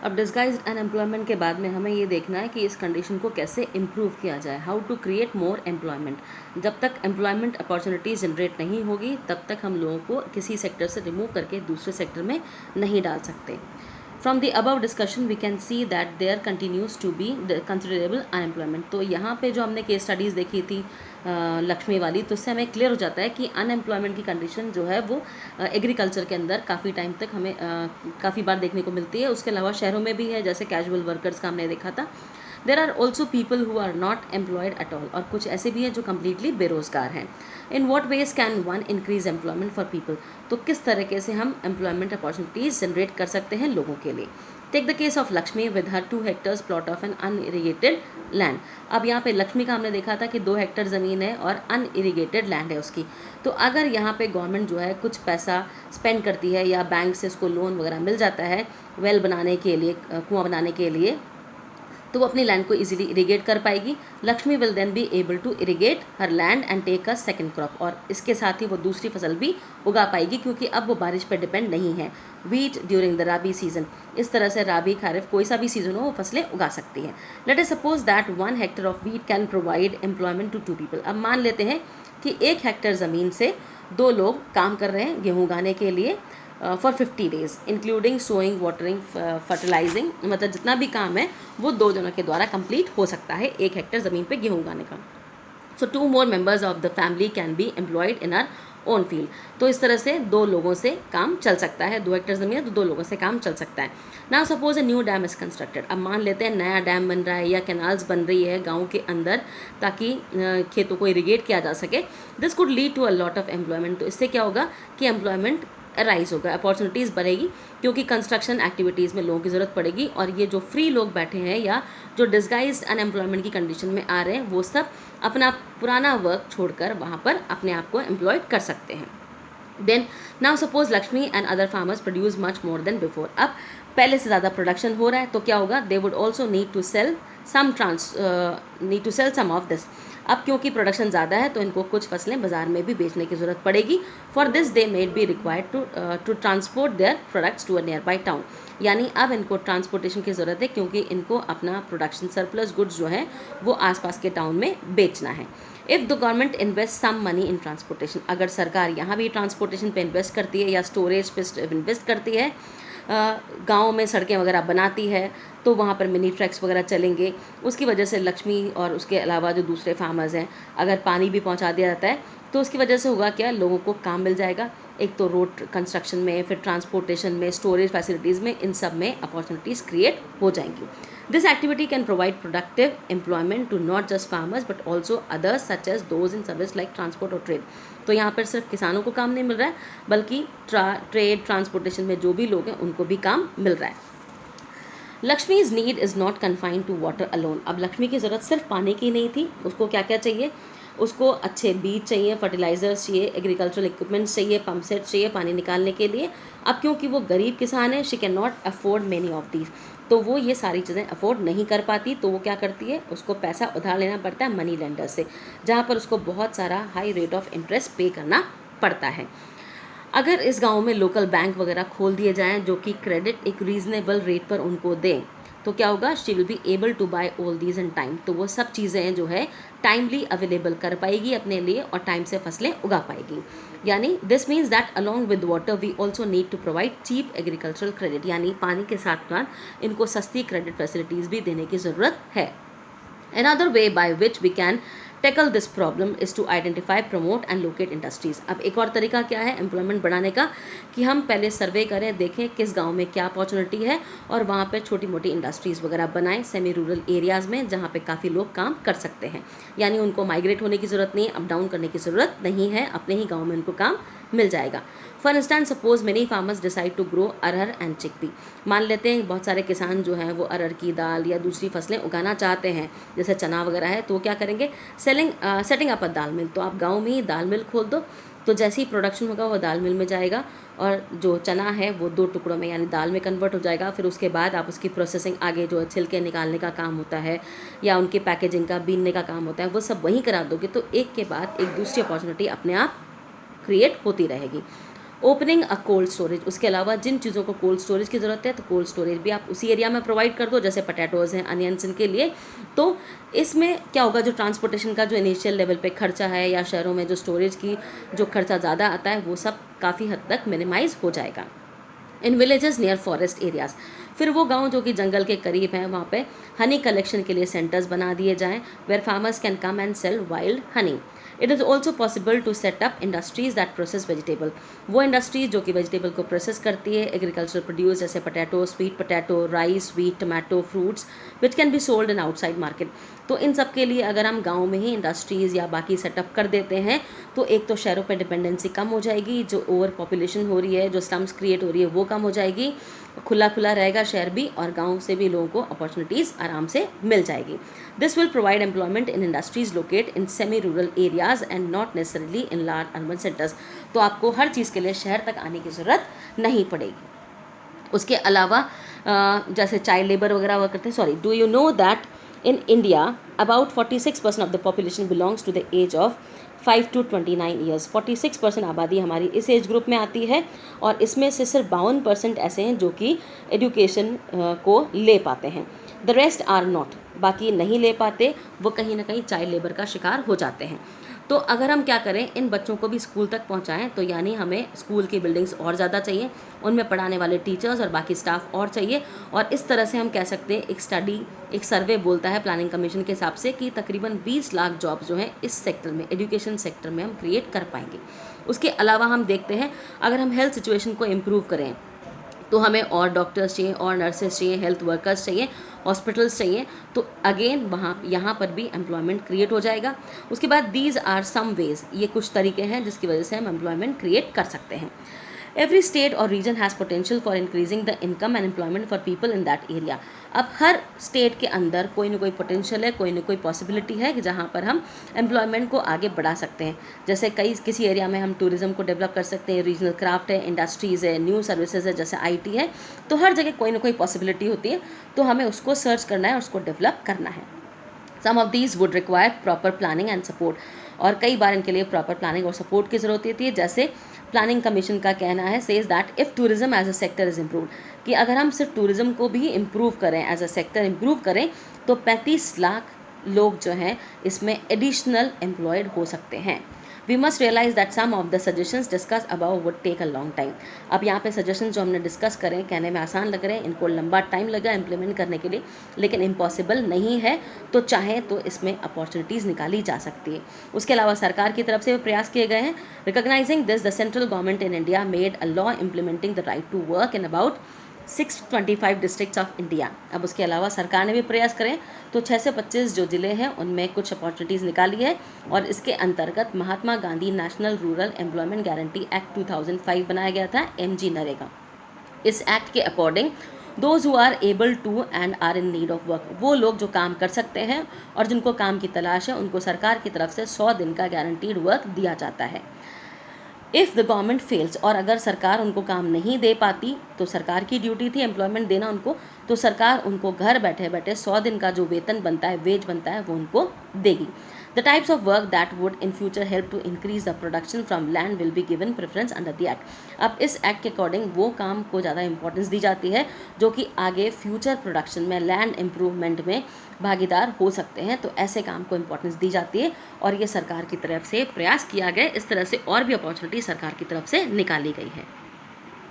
अब disguised unemployment के बाद में हमें ये देखना है कि इस कंडीशन को कैसे इम्प्रूव किया जाए, how to create more employment. जब तक एम्प्लॉयमेंट अपॉर्चुनिटीज़ जनरेट नहीं होगी तब तक हम लोगों को किसी सेक्टर से रिमूव करके दूसरे सेक्टर में नहीं डाल सकते। From the above discussion we can see that there continues to be considerable unemployment. तो यहाँ पे जो हमने केस स्टडीज़ देखी थी लक्ष्मी वाली, तो उससे हमें क्लियर हो जाता है कि अनएम्प्लॉयमेंट की कंडीशन जो है वो एग्रीकल्चर के अंदर काफ़ी टाइम तक हमें काफ़ी बार देखने को मिलती है। उसके अलावा शहरों में भी है, जैसे कैजुअल वर्कर्स का हमने देखा था। There are also people who are not employed at all, और कुछ ऐसे भी हैं जो कम्प्लीटली बेरोजगार हैं। In what ways can one increase employment for people, तो किस तरीके से हम एम्प्लॉयमेंट अपॉर्चुनिटीज़ जनरेट कर सकते हैं लोगों के लिए। Take the case of Lakshmi with her 2 hectares plot of an unirrigated land. अब यहाँ पे लक्ष्मी का हमने देखा था कि 2 हेक्टर ज़मीन है और अनइरीगेटेड लैंड है उसकी। तो अगर यहाँ पे गवर्नमेंट जो है कुछ पैसा स्पेंड करती है या बैंक से उसको लोन वगैरह मिल जाता है वेल बनाने के लिए, कुआं बनाने के लिए, तो वो अपनी लैंड को इजीली इरीगेट कर पाएगी। Lakshmi will then be able to irrigate her land and take a second crop, और इसके साथ ही वो दूसरी फसल भी उगा पाएगी क्योंकि अब वो बारिश पर डिपेंड नहीं है। Wheat during the rabi season, इस तरह से राबी खारिफ कोई सा भी सीजन हो वो फसलें उगा सकती है। Let us suppose that 1 hectare of wheat can provide employment to 2 people. अब मान लेते हैं कि 1 हेक्टर ज़मीन से 2 लोग काम कर रहे हैं गेहूँ उगाने के लिए for 50 days including sowing, watering, fertilizing, मतलब जितना भी काम है वो 2 जनों के द्वारा कंप्लीट हो सकता है 1 हेक्टर ज़मीन पे गेहूँ उगाने का। सो 2 more members of the family can be employed in our own field. तो इस तरह से 2 लोगों से काम चल सकता है, 2 हेक्टर ज़मीन है तो 2 लोगों से काम चल सकता है। Now suppose a new dam is constructed. अब मान लेते हैं नया डैम बन रहा है या कैनाल्स बन रही है गाँव के अंदर ताकि खेतों को इरीगेट किया जा सके। This could lead to a lot of employment. तो इससे क्या होगा कि एम्प्लॉयमेंट राइज होगा, अपॉर्चुनिटीज़ बढ़ेगी क्योंकि कंस्ट्रक्शन एक्टिविटीज़ में लोगों की ज़रूरत पड़ेगी, और ये जो फ्री लोग बैठे हैं या जो डिस्गाइज्ड अनएम्प्लॉयमेंट की कंडीशन में आ रहे हैं वो सब अपना पुराना वर्क छोड़कर वहाँ पर अपने आप को एम्प्लॉयड कर सकते हैं। Then now suppose Lakshmi and other farmers produce much more than before. अब पहले से ज़्यादा प्रोडक्शन हो रहा है तो क्या होगा, they would also need to sell some of this. अब क्योंकि प्रोडक्शन ज़्यादा है तो इनको कुछ फसलें बाजार में भी बेचने की ज़रूरत पड़ेगी। For this they made be required to transport their products to a nearby town. यानी अब इनको ट्रांसपोर्टेशन की ज़रूरत है क्योंकि इनको अपना प्रोडक्शन सरप्लस गुड्स जो है वो आसपास के टाउन में बेचना है। If the government invest some money in transportation, अगर सरकार यहाँ भी ट्रांसपोर्टेशन पे इन्वेस्ट करती है या स्टोरेज पे इन्वेस्ट करती है, गाँव में सड़कें वगैरह बनाती है, तो वहाँ पर मिनी ट्रैक्स वगैरह चलेंगे। उसकी वजह से लक्ष्मी और उसके अलावा जो दूसरे फार्मर्स हैं, अगर पानी भी पहुँचा दिया जाता है तो उसकी वजह से होगा क्या, लोगों को काम मिल जाएगा। एक तो रोड कंस्ट्रक्शन में, फिर ट्रांसपोर्टेशन में, स्टोरेज फैसिलिटीज़ में, इन सब में अपॉर्चुनिटीज़ क्रिएट हो जाएंगी। This activity can provide productive employment to not just farmers but also others such as those in service like transport और ट्रेड। तो यहाँ पर सिर्फ किसानों को काम नहीं मिल रहा है बल्कि ट्रेड ट्रांसपोर्टेशन में जो भी लोग हैं उनको भी काम मिल रहा है। Lakshmi's need is not confined to water alone. अब लक्ष्मी की ज़रूरत सिर्फ पानी की नहीं थी, उसको क्या क्या चाहिए, उसको अच्छे बीज चाहिए, फर्टिलाइजर्स चाहिए, एग्रीकल्चरल इक्विपमेंट्स चाहिए, पंप सेट चाहिए पानी निकालने के लिए। अब क्योंकि वो गरीब किसान है, she can not afford many of these, तो वो ये सारी चीज़ें अफोर्ड नहीं कर पाती, तो वो क्या करती है, उसको पैसा उधार लेना पड़ता है मनी लेंडर से, जहाँ पर उसको बहुत सारा हाई रेट ऑफ इंटरेस्ट पे करना पड़ता है। अगर इस गांव में लोकल बैंक वगैरह खोल दिए जाएं जो कि क्रेडिट एक रीज़नेबल रेट पर उनको दें, तो क्या होगा, she will be able to buy all these in time. तो वो सब चीज़ें जो है टाइमली अवेलेबल कर पाएगी अपने लिए और टाइम से फसलें उगा पाएगी। यानी this means that along with water we also need to provide cheap agricultural credit, यानी पानी के साथ साथ इनको सस्ती क्रेडिट फैसिलिटीज़ भी देने की ज़रूरत है। Another way by which we can tackle this problem is to identify, promote and locate industries। अब एक और तरीका क्या है एम्प्लॉयमेंट बढ़ाने का, कि हम पहले सर्वे करें, देखें किस गांव में क्या अपॉर्चुनिटी है और वहाँ पे छोटी मोटी इंडस्ट्रीज़ वगैरह बनाएं सेमी रूरल एरियाज़ में जहाँ पे काफ़ी लोग काम कर सकते हैं। यानी उनको माइग्रेट होने की ज़रूरत नहीं है, अप डाउन करने की ज़रूरत नहीं है, अपने ही गाँव में उनको काम मिल जाएगा। For instance suppose many farmers decide to grow arhar and chickpea. मान लेते हैं बहुत सारे किसान जो हैं वो अरहर की दाल या दूसरी फसलें उगाना चाहते हैं, जैसे चना वगैरह है, तो वो क्या करेंगे, सेटिंग अप अ दाल मिल। तो आप गाँव में ही दाल मिल खोल दो, तो जैसे ही प्रोडक्शन होगा वो दाल मिल में जाएगा और जो चना है वो 2 टुकड़ों में यानी दाल में कन्वर्ट हो जाएगा। फिर उसके बाद आप उसकी प्रोसेसिंग आगे जो छिलके निकालने का काम होता है या उनकी पैकेजिंग का, बीनने का काम होता है, वो सब वहीं करा दोगे, तो एक के बाद एक दूसरी अपॉर्चुनिटी अपने आप क्रिएट होती रहेगी। ओपनिंग अ कोल्ड स्टोरेज, उसके अलावा जिन चीज़ों को कोल्ड स्टोरेज की ज़रूरत है तो कोल्ड स्टोरेज भी आप उसी एरिया में प्रोवाइड कर दो, जैसे पटैटोज़ हैं, अनियंस इनके लिए। तो इसमें क्या होगा, जो ट्रांसपोर्टेशन का जो इनिशियल लेवल पे खर्चा है या शहरों में जो स्टोरेज की जो खर्चा ज़्यादा आता है वो सब काफ़ी हद तक मिनिमाइज़ हो जाएगा। In villages near forest areas, फिर वो गांव जो कि जंगल के करीब हैं वहाँ पे हनी कलेक्शन के लिए सेंटर्स बना दिए जाएं, where farmers can come and sell wild honey. It is also possible to set up industries that process vegetable, वो इंडस्ट्रीज जो कि वेजिटेबल को प्रोसेस करती है, एग्रीकल्चर प्रोड्यूस जैसे potato, sweet potato, rice, wheat, tomato, fruits which can be sold in outside market. तो इन सब के लिए अगर हम गाँव में ही इंडस्ट्रीज़ या बाकी सेटअप कर देते हैं तो एक तो शहरों पर डिपेंडेंसी कम हो जाएगी, जो ओवर पॉपुलेशन हो रही है, जो स्लम्स क्रिएट हो रही है वो कम हो जाएगी, खुला खुला रहेगा शहर भी और गांव से भी लोगों को अपॉर्चुनिटीज़ आराम से मिल जाएगी। This will provide employment in industries locate in semi rural areas and not necessarily in large urban centres. तो आपको हर चीज़ के लिए शहर तक आने की ज़रूरत नहीं पड़ेगी। उसके अलावा जैसे चाइल्ड लेबर वगैरह हुआ करते हैं, sorry, do you know that in India about 46% of the population belongs to the age of 5 to 29 years. 46% आबादी हमारी इस एज ग्रुप में आती है और इसमें से सिर्फ 52% ऐसे हैं जो कि एजुकेशन को ले पाते हैं। द रेस्ट आर नॉट, बाकी नहीं ले पाते, वो कहीं ना कहीं चाइल्ड लेबर का शिकार हो जाते हैं। तो अगर हम क्या करें, इन बच्चों को भी स्कूल तक पहुंचाएं, तो यानी हमें स्कूल की बिल्डिंग्स और ज़्यादा चाहिए, उनमें पढ़ाने वाले टीचर्स और बाकी स्टाफ और चाहिए। और इस तरह से हम कह सकते हैं, एक सर्वे बोलता है प्लानिंग कमीशन के हिसाब से कि तकरीबन 20 लाख जॉब्स जो हैं इस सेक्टर में, एजुकेशन सेक्टर में हम क्रिएट कर पाएंगे। उसके अलावा हम देखते हैं अगर हम हेल्थ सिचुएशन को इम्प्रूव करें तो हमें और डॉक्टर्स चाहिए और नर्सेस चाहिए, हेल्थ वर्कर्स चाहिए, हॉस्पिटल्स चाहिए। तो अगेन यहाँ पर भी एम्प्लॉयमेंट क्रिएट हो जाएगा। उसके बाद दीज आर सम वेज, ये कुछ तरीके हैं जिसकी वजह से हम एम्प्लॉयमेंट क्रिएट कर सकते हैं। एवरी स्टेट और region has potential for increasing the income and employment for people in that area. अब हर स्टेट के अंदर कोई ना कोई पोटेंशियल है, कोई ना कोई पॉसिबिलिटी है कि जहाँ पर हम एम्प्लॉयमेंट को आगे बढ़ा सकते हैं। जैसे किसी एरिया में हम टूरिज्म को डेवलप कर सकते हैं, रीजनल क्राफ्ट है, इंडस्ट्रीज़ है, न्यू सर्विसेज है, जैसे IT है। तो हर जगह कोई ना कोई पॉसिबिलिटी होती है, तो हमें उसको सर्च करना है और उसको डेवलप करना है। Some of these would require proper planning and support, और कई बार इनके लिए प्रॉपर प्लानिंग और सपोर्ट की ज़रूरत होती है। जैसे प्लानिंग कमीशन का कहना है, says that if tourism as a sector is improve, कि अगर हम सिर्फ टूरिज्म को भी इम्प्रूव करें, एज अ सेक्टर इम्प्रूव करें, तो 35 लाख लोग जो हैं इसमें एडिशनल एम्प्लॉयड हो सकते हैं। We must realize that some of the suggestions discuss about would take a long time. अब यहाँ पे सजेशंस जो हमने डिस्कस करें, कहने में आसान लग रहे हैं, इनको लंबा टाइम लगा इम्प्लीमेंट करने के लिए, लेकिन इम्पॉसिबल नहीं है। तो चाहे तो इसमें अपॉर्चुनिटीज़ निकाली जा सकती है। उसके अलावा सरकार की तरफ से भी प्रयास किए गए हैं। Recognizing this, the central government in India made a law implementing the right to work in about 625 districts of India. अब उसके अलावा सरकार ने भी प्रयास करें तो 6 से 25 जो ज़िले हैं उनमें कुछ अपॉर्चुनिटीज़ निकाली है, और इसके अंतर्गत Mahatma Gandhi national rural employment guarantee act 2005 बनाया गया था, MG नरेगा। इस एक्ट के according those who are able to and are in need of work, वो लोग जो काम कर सकते हैं और जिनको काम की तलाश है, उनको सरकार की तरफ से 100 दिन का गारंटीड वर्क दिया जाता है। इफ़ द गवर्नमेंट फेल्स, और अगर सरकार उनको काम नहीं दे पाती, तो सरकार की ड्यूटी थी एम्प्लॉयमेंट देना उनको, तो सरकार उनको घर बैठे बैठे 100 दिन का जो वेतन बनता है, वेज बनता है, वो उनको देगी। The types of work that would in future help to increase the production from land will be given preference under the act. अब इस एक्ट के अकॉर्डिंग वो काम को ज़्यादा इंपॉर्टेंस दी जाती है जो कि आगे फ्यूचर प्रोडक्शन में, लैंड इम्प्रूवमेंट में भागीदार हो सकते हैं। तो ऐसे काम को इंपॉर्टेंस दी जाती है और ये सरकार की तरफ से प्रयास किया गया। इस तरह से और भी अपॉर्चुनिटी सरकार की तरफ से निकाली गई है।